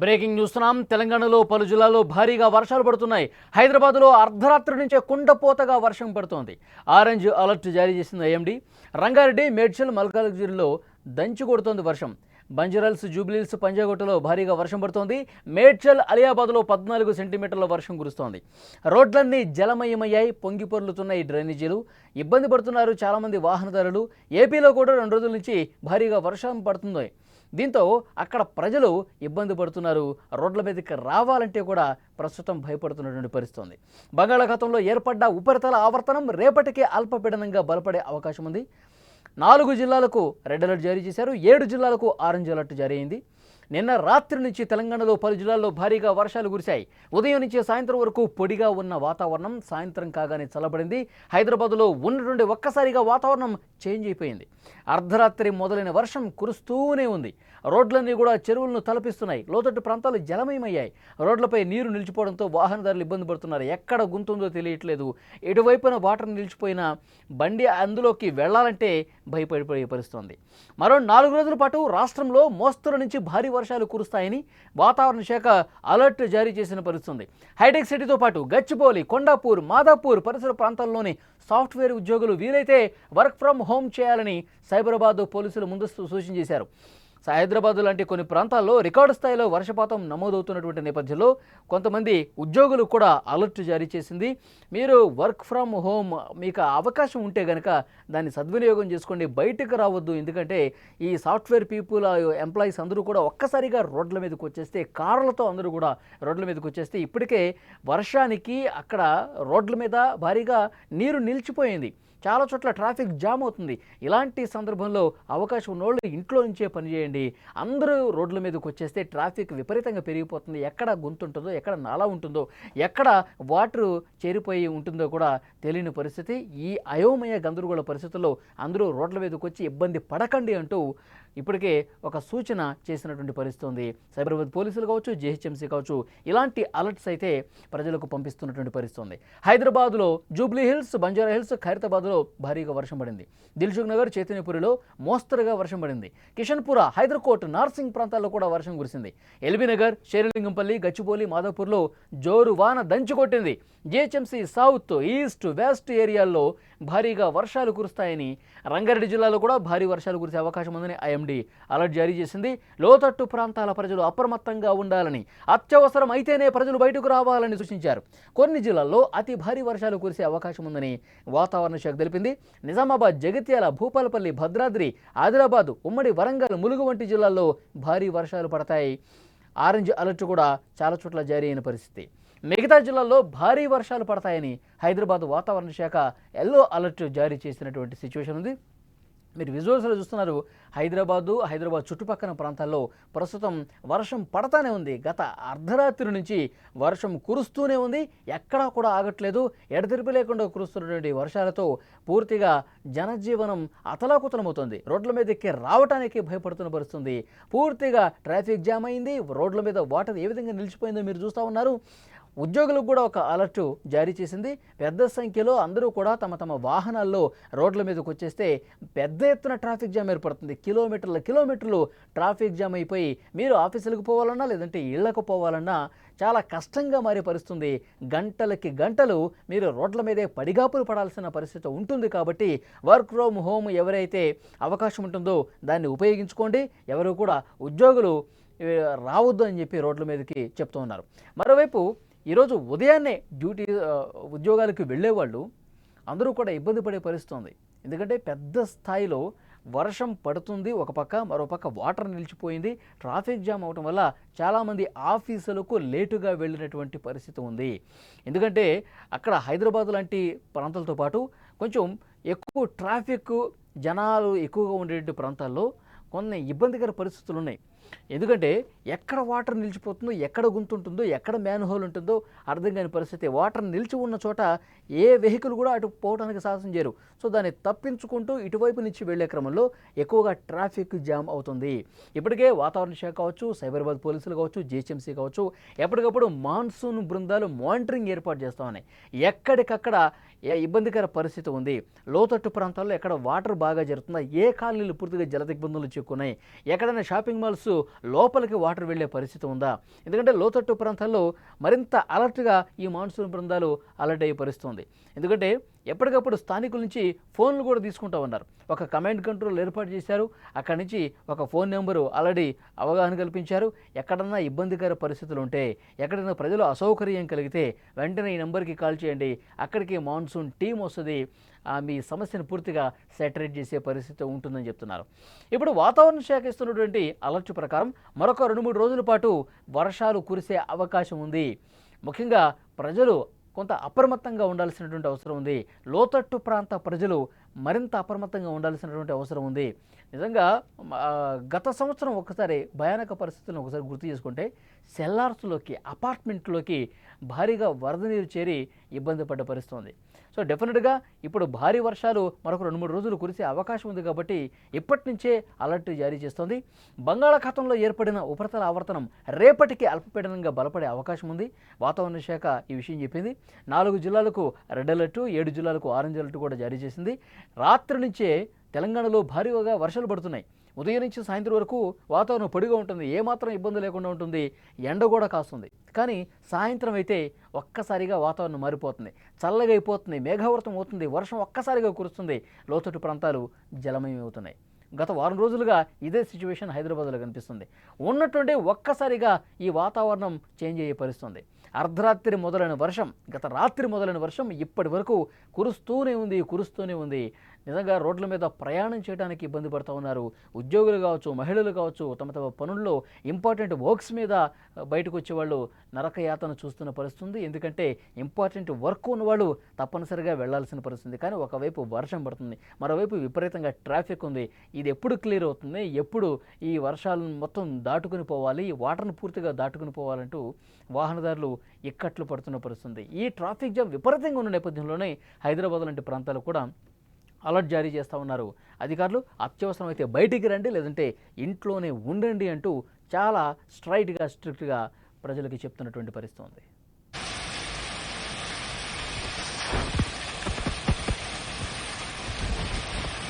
Breaking చూస్తున్నాం. తెలంగాణలో పలు జిల్లాల్లో భారీగా వర్షాలు పడుతున్నాయి. హైదరాబాద్లో అర్ధరాత్రి నుంచే కుండపోతగా వర్షం పడుతోంది. ఆరెంజ్ అలర్ట్ జారీ చేసింది ఐఎండీ. రంగారెడ్డి, మేడ్చల్, మల్కాజ్గిరిలో దంచి కొడుతోంది వర్షం. బంజారాల్స్, జూబ్లీహిల్స్, పంజాగుట్టలో భారీగా వర్షం పడుతోంది. మేడ్చల్, అలియాబాద్లో 14 సెంటీమీటర్ల వర్షం కురుస్తోంది. రోడ్లన్నీ జలమయమయ్యాయి. పొంగి పొర్లుతున్న ఈ డ్రైనేజీలు ఇబ్బంది పడుతున్నారు చాలామంది వాహనదారులు. ఏపీలో కూడా 2 రోజుల నుంచి భారీగా వర్షం పడుతుంది. దీంతో అక్కడ ప్రజలు ఇబ్బంది పడుతున్నారు. రోడ్ల మీదకి రావాలంటే కూడా ప్రస్తుతం భయపడుతున్నటువంటి పరిస్థితి ఉంది. బంగాళాఖాతంలో ఏర్పడ్డ ఉపరితల ఆవర్తనం రేపటికి అల్పపీడనంగా బలపడే అవకాశం ఉంది. 4 జిల్లాలకు రెడ్ అలర్ట్ జారీ చేశారు. 7 జిల్లాలకు ఆరెంజ్ అలర్ట్ జారీ అయింది. నిన్న రాత్రి నుంచి తెలంగాణలో పలు జిల్లాల్లో భారీగా వర్షాలు కురిశాయి. ఉదయం నుంచి సాయంత్రం వరకు పొడిగా ఉన్న వాతావరణం సాయంత్రం కాగానే చల్లబడింది. హైదరాబాద్లో ఉన్నటువంటి ఒక్కసారిగా వాతావరణం చేంజ్ అయిపోయింది. అర్ధరాత్రి మొదలైన వర్షం కురుస్తూనే ఉంది. రోడ్లన్నీ కూడా చెరువులను తలపిస్తున్నాయి. లోతట్టు ప్రాంతాలు జలమయమయ్యాయి. రోడ్లపై నీరు నిలిచిపోవడంతో వాహనదారులు ఇబ్బంది పడుతున్నారు. ఎక్కడ గుంతుందో తెలియట్లేదు. ఎటువైపున వాటర్ నిలిచిపోయిన బండి అందులోకి వెళ్లాలంటే భయపడిపోయే పరిస్థితుంది. మరో 4 రోజుల పాటు రాష్ట్రంలో మోస్తరు నుంచి భారీ వర్షాలు కురుస్తాయని వాతావరణ శాఖ అలర్ట్ జారీ చేసిన పరిస్థితుంది. హైటెక్ సిటీతో పాటు గచ్చిబౌలి, కొండాపూర్, మాదాపూర్ పరిసర ప్రాంతాల్లోని సాఫ్ట్వేర్ ఉద్యోగులు వీలైతే వర్క్ ఫ్రం హోమ్ చేయాలని సైబరాబాద్ పోలీసులు ముందస్తు సూచన చేశారు. హైదరాబాద్ లాంటి కొన్ని ప్రాంతాల్లో రికార్డు స్థాయిలో వర్షపాతం నమోదవుతున్నటువంటి నేపథ్యంలో కొంతమంది ఉద్యోగులు కూడా అలర్ట్ జారీ చేసింది. మీరు వర్క్ ఫ్రమ్ హోమ్ మీకు అవకాశం ఉంటే కనుక దాన్ని సద్వినియోగం చేసుకోండి, బయటకు రావద్దు. ఎందుకంటే ఈ సాఫ్ట్వేర్ పీపుల్ ఎంప్లాయీస్ అందరూ కూడా ఒక్కసారిగా రోడ్ల మీదకి వచ్చేస్తే, కార్లతో అందరూ కూడా రోడ్ల మీదకి వచ్చేస్తే ఇప్పటికే వర్షానికి అక్కడ రోడ్ల మీద భారీగా నీరు నిలిచిపోయింది. చాలా చోట్ల ట్రాఫిక్ జామ్ అవుతుంది. ఇలాంటి సందర్భంలో అవకాశం ఉన్నోళ్ళు ఇంట్లో నుంచే పనిచేయండి. అందరూ రోడ్ల మీదకి వచ్చేస్తే ట్రాఫిక్ విపరీతంగా పెరిగిపోతుంది. ఎక్కడ గుంతుంటుందో, ఎక్కడ నాలా ఉంటుందో, ఎక్కడ వాటర్ చేరిపోయి ఉంటుందో కూడా తెలియని పరిస్థితి. ఈ అయోమయ గందరగోళ పరిస్థితుల్లో అందరూ రోడ్ల మీదకి వచ్చి ఇబ్బంది పడకండి అంటూ ఇప్పటికే ఒక సూచన చేసినటువంటి పరిస్థితి ఉంది. సైబరాబాద్ పోలీసులు కావచ్చు, జీహెచ్ఎంసీ కావచ్చు, ఇలాంటి అలర్ట్స్ అయితే ప్రజలకు పంపిస్తున్నటువంటి పరిస్థితి ఉంది. హైదరాబాద్లో జూబ్లీహిల్స్, బంజారాహిల్స్, ఖైరతాబాద్లో భారీగా వర్షం పడింది. దిల్సుఖ్ నగర్, చైతన్యపురిలో మోస్తరుగా వర్షం పడింది. కిషన్పుర, హైదర్కోట్, నార్సింగ్ ప్రాంతాల్లో కూడా వర్షం కురిసింది. ఎల్బీనగర్, షేర్లింగంపల్లి, గచ్చిబౌలి, మాదాపూర్లో జోరు వాన దంచుకొట్టింది. జీహెచ్ఎంసీ సౌత్, ఈస్ట్, వెస్ట్ ఏరియాల్లో భారీగా వర్షాలు కురుస్తాయని, రంగారెడ్డి జిల్లాలో కూడా భారీ వర్షాలు కురిసే అవకాశం ఉందని ఐఎండీ అలర్ట్ జారీ చేసింది. లోతట్టు ప్రాంతాల ప్రజలు అప్రమత్తంగా ఉండాలని, అత్యవసరం అయితేనే ప్రజలు బయటకు రావాలని సూచించారు. కొన్ని జిల్లాల్లో అతి భారీ వర్షాలు కురిసే అవకాశం ఉందని వాతావరణ శాఖ తెలిపింది. నిజామాబాద్, జగిత్యాల, భూపాలపల్లి, భద్రాద్రి, ఆదిలాబాద్, ఉమ్మడి వరంగల్, ములుగు వంటి జిల్లాల్లో భారీ వర్షాలు పడతాయి. ఆరెంజ్ అలర్ట్ కూడా చాలా చోట్ల జారీ అయిన పరిస్థితి. మిగతా జిల్లాల్లో భారీ వర్షాలు పడతాయని హైదరాబాద్ వాతావరణ శాఖ ఎల్లో అలర్ట్ జారీ చేసినటువంటి సిచ్యువేషన్ ఉంది. మీరు విజువల్స్లో చూస్తున్నారు. హైదరాబాద్ చుట్టుపక్కల ప్రాంతాల్లో ప్రస్తుతం వర్షం పడతానే ఉంది. గత అర్ధరాత్రి నుంచి వర్షం కురుస్తూనే ఉంది. ఎక్కడా కూడా ఆగట్లేదు. ఎడతెరిపి లేకుండా కురుస్తున్నటువంటి వర్షాలతో పూర్తిగా జనజీవనం అతలాకుతలమవుతుంది. రోడ్ల మీదకి రావడానికి భయపడుతున్న పరిస్థితుంది. పూర్తిగా ట్రాఫిక్ జామ్ అయింది. రోడ్ల మీద వాటర్ ఏ విధంగా నిలిచిపోయిందో మీరు చూస్తూ ఉన్నారు. ఉద్యోగులకు కూడా ఒక అలర్ట్ జారీ చేసింది. పెద్ద సంఖ్యలో అందరూ కూడా తమ వాహనాల్లో రోడ్ల మీదకి వచ్చేస్తే పెద్ద ఎత్తున ట్రాఫిక్ జామ్ ఏర్పడుతుంది. కిలోమీటర్లు ట్రాఫిక్ జామ్ అయిపోయి మీరు ఆఫీసులకు పోవాలన్నా లేదంటే ఇళ్లకు పోవాలన్నా చాలా కష్టంగా మారే పరిస్థితుంది. గంటలకి గంటలు మీరు రోడ్ల మీదే పడిగాపులు పడాల్సిన పరిస్థితి ఉంటుంది. కాబట్టి వర్క్ ఫ్రమ్ హోమ్ ఎవరైతే అవకాశం ఉంటుందో దాన్ని ఉపయోగించుకోండి. ఎవరు కూడా ఉద్యోగులు రావద్దు అని చెప్పి రోడ్ల మీదకి చెప్తూ ఉన్నారు. మరోవైపు ఈరోజు ఉదయాన్నే ఉద్యోగాలకు వెళ్ళేవాళ్ళు అందరూ కూడా ఇబ్బంది పడే పరిస్థితి ఉంది. ఎందుకంటే పెద్ద స్థాయిలో వర్షం పడుతుంది. ఒక పక్క, మరోపక్క వాటర్ నిలిచిపోయింది. ట్రాఫిక్ జామ్ అవటం వల్ల చాలామంది ఆఫీసులకు లేటుగా వెళ్ళినటువంటి పరిస్థితి ఉంది. ఎందుకంటే అక్కడ హైదరాబాద్ లాంటి ప్రాంతాలతో పాటు కొంచెం ఎక్కువ ట్రాఫిక్, జనాలు ఎక్కువగా ఉండేటువంటి ప్రాంతాల్లో కొన్ని ఇబ్బందికర పరిస్థితులు ఉన్నాయి. ఎందుకంటే ఎక్కడ వాటర్ నిలిచిపోతుందో, ఎక్కడ గుంతుంటుందో, ఎక్కడ మ్యాన్ హోల్ ఉంటుందో అర్థం కాని పరిస్థితి. వాటర్ నిలిచి ఉన్న చోట ఏ వెహికల్ కూడా అటు పోవడానికి సాహసం చేయరు. సో దాన్ని తప్పించుకుంటూ ఇటువైపు నుంచి వెళ్లే క్రమంలో ఎక్కువగా ట్రాఫిక్ జామ్ అవుతుంది. ఇప్పటికే వాతావరణ శాఖ కావచ్చు, సైబరాబాద్ పోలీసులు కావచ్చు, జీహెచ్ఎంసీ కావచ్చు ఎప్పటికప్పుడు మాన్సూన్ బృందాలు మానిటరింగ్ ఏర్పాటు చేస్తూ ఉన్నాయి. ఎక్కడికక్కడ ఇబ్బందికర పరిస్థితి ఉంది. లోతట్టు ప్రాంతాల్లో ఎక్కడ వాటర్ బాగా జరుగుతుందా, ఏ కాలనీలు పూర్తిగా జలదిగ్బందులు చిక్కున్నాయి, ఎక్కడైనా షాపింగ్ మాల్స్ లోపలికి వాటర్ వెళ్లే పరిస్థితి ఉందా? ఎందుకంటే లోతట్టు ప్రాంతాల్లో మరింత అలర్ట్గా ఈ మాన్సూన్ బృందాలు అలర్ట్ అయ్యే పరిస్థితి ఉంది. ఎందుకంటే ఎప్పటికప్పుడు స్థానికుల నుంచి ఫోన్లు కూడా తీసుకుంటూ ఉన్నారు. ఒక కమాండ్ కంట్రోల్ ఏర్పాటు చేశారు. అక్కడి నుంచి ఒక ఫోన్ నెంబరు ఆల్రెడీ అవగాహన కల్పించారు. ఎక్కడన్నా ఇబ్బందికర పరిస్థితులు ఉంటే, ఎక్కడైనా ప్రజలు అసౌకర్యం కలిగితే వెంటనే ఈ నెంబర్కి కాల్ చేయండి. అక్కడికి మాన్సూన్ టీం వస్తుంది. మీ సమస్యను పూర్తిగా సెటరేట్ చేసే పరిస్థితి ఉంటుందని చెప్తున్నారు. ఇప్పుడు వాతావరణ శాఖ ఇస్తున్నటువంటి అలర్ట్ ప్రకారం మరొక 2-3 రోజుల పాటు వర్షాలు కురిసే అవకాశం ఉంది. ముఖ్యంగా ప్రజలు కొంత అప్రమత్తంగా ఉండాల్సినటువంటి అవసరం ఉంది. లోతట్టు ప్రాంత ప్రజలు మరింత అప్రమత్తంగా ఉండాల్సినటువంటి అవసరం ఉంది. నిజంగా గత సంవత్సరం ఒకసారి భయానక పరిస్థితులను ఒకసారి గుర్తు చేసుకుంటే సెల్లార్స్లోకి, అపార్ట్మెంట్లోకి భారీగా వరద నీరు చేరి ఇబ్బంది పడ్డ పరిస్థితి ఉంది. సో డెఫినెట్గా ఇప్పుడు భారీ వర్షాలు మరొక 2-3 రోజులు కురిసే అవకాశం ఉంది కాబట్టి ఇప్పటి నుంచే అలర్ట్ జారీ చేస్తోంది. బంగాళాఖాతంలో ఏర్పడిన ఉపరితల ఆవర్తనం రేపటికి అల్పపీడనంగా బలపడే అవకాశం ఉంది. వాతావరణ శాఖ ఈ విషయం చెప్పింది. 4 జిల్లాలకు రెడ్ అలర్టు, 7 జిల్లాలకు ఆరెంజ్ అలర్టు కూడా జారీ చేసింది. రాత్రి నుంచే తెలంగాణలో భారీగా వర్షాలు పడుతున్నాయి. ఉదయం నుంచి సాయంత్రం వరకు వాతావరణం పొడిగా ఉంటుంది. ఏమాత్రం ఇబ్బంది లేకుండా ఉంటుంది. ఎండ కూడా కాస్తుంది. కానీ సాయంత్రం అయితే ఒక్కసారిగా వాతావరణం మారిపోతుంది. చల్లగా అయిపోతుంది, మేఘావృతం అవుతుంది, వర్షం ఒక్కసారిగా కురుస్తుంది. లోతట్టు ప్రాంతాలు జలమయం అవుతున్నాయి. గత వారం రోజులుగా ఇదే సిచ్యువేషన్ హైదరాబాద్లో కనిపిస్తుంది. ఉన్నట్టుండి ఒక్కసారిగా ఈ వాతావరణం చేంజ్ అయ్యే పరిస్థితుంది. అర్ధరాత్రి మొదలైన వర్షం, గత రాత్రి మొదలైన వర్షం ఇప్పటి వరకు కురుస్తూనే ఉంది. నిజంగా రోడ్ల మీద ప్రయాణం చేయడానికి ఇబ్బంది పడుతూ ఉన్నారు. ఉద్యోగులు కావచ్చు, మహిళలు కావచ్చు, తమ తమ పనుల్లో ఇంపార్టెంట్ వర్క్స్ మీద బయటకు వచ్చేవాళ్ళు నరకయాతన చూస్తున్న పరిస్థితుంది. ఎందుకంటే ఇంపార్టెంట్ వర్క్ ఉన్నవాళ్ళు తప్పనిసరిగా వెళ్లాల్సిన పరిస్థితి. కానీ ఒకవైపు వర్షం పడుతుంది, మరోవైపు విపరీతంగా ట్రాఫిక్ ఉంది. ఇది ఎప్పుడు క్లియర్ అవుతుంది, ఎప్పుడు ఈ వర్షాలను మొత్తం దాటుకుని పోవాలి, వాటర్ను పూర్తిగా దాటుకుని పోవాలంటూ వాహనదారులు ఇక్కట్లు పడుతున్న పరిస్థితుంది. ఈ ట్రాఫిక్ జామ్ విపరీతంగా ఉన్న నేపథ్యంలోనే హైదరాబాద్ లాంటి ప్రాంతాలు కూడా అలర్ట్ జారీ చేస్తూ ఉన్నారు. అధికారులు అత్యవసరం అయితే బయటికి రండి, లేదంటే ఇంట్లోనే ఉండండి అంటూ చాలా స్ట్రైట్గా, స్ట్రిక్ట్గా ప్రజలకి చెప్తున్నటువంటి పరిస్థితి ఉంది.